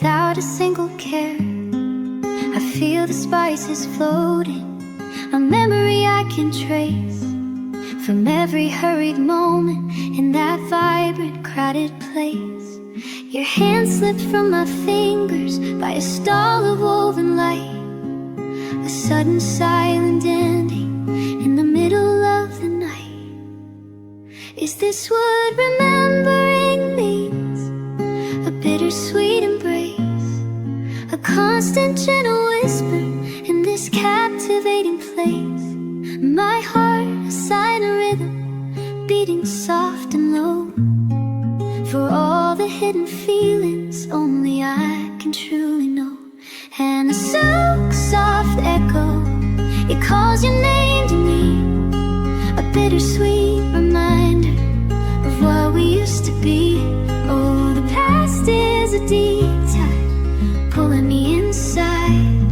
without a single care. I feel the spices floating, a memory I can trace from every hurried moment in that vibrant, crowded place. Your hand slipped from my fingers by a stall of woven light, a sudden silent ending in the middle of the night. Is this what remembering means? A bittersweet embrace, a constant gentle whisper in this captivating place. My heart, a sign of rhythm, beating soft and low, for all the hidden feelings only I can truly know. And a soft echo, it calls your name to me, a bittersweet reminder of what we used to be. Oh, the past is a deep tide pulling me inside,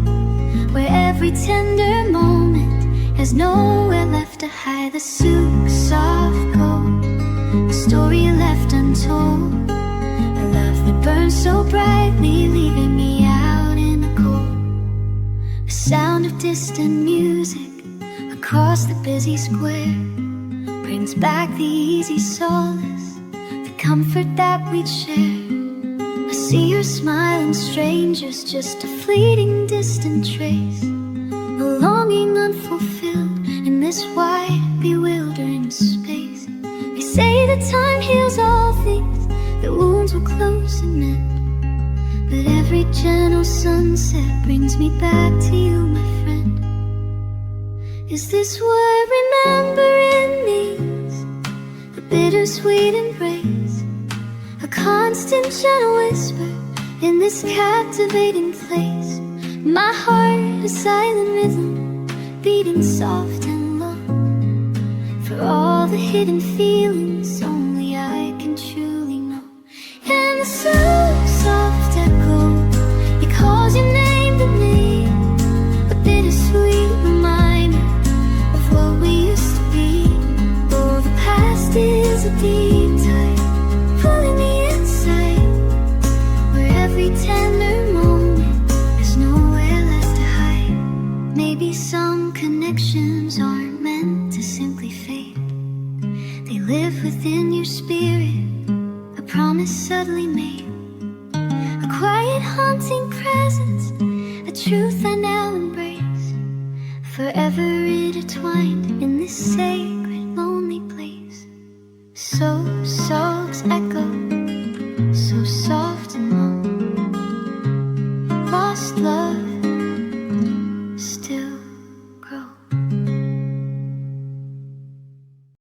where every tender moment has nowhere left to hide. The soft gold, a story left untold, a love that burns so brightly, leaving me out in the cold. The sound of distant music across the busy square brings back the easy solace, the comfort that we'd share. I see her smiling strangers, just a fleeting distant trace, a longing unfulfilled in this wide, bewildering space. They say that time heals all things, that wounds will close and mend, but every gentle sunset brings me back to you, my friend. Is this what remembering means? A bittersweet embrace, a constant gentle whisper in this captivating place. My heart, a silent rhythm, beating soft and low, for all the hidden feelings only I can truly know. And the soft echo, it calls your name to me, a bittersweet reminder of what we used to be. Oh, the past is a deep tide pulling me inside, where every tender moment there's nowhere left to hide. Maybe some connections aren't meant to simply fade, they live within your spirit, a promise subtly made, a quiet haunting presence, a truth I now embrace, forever intertwined in this safe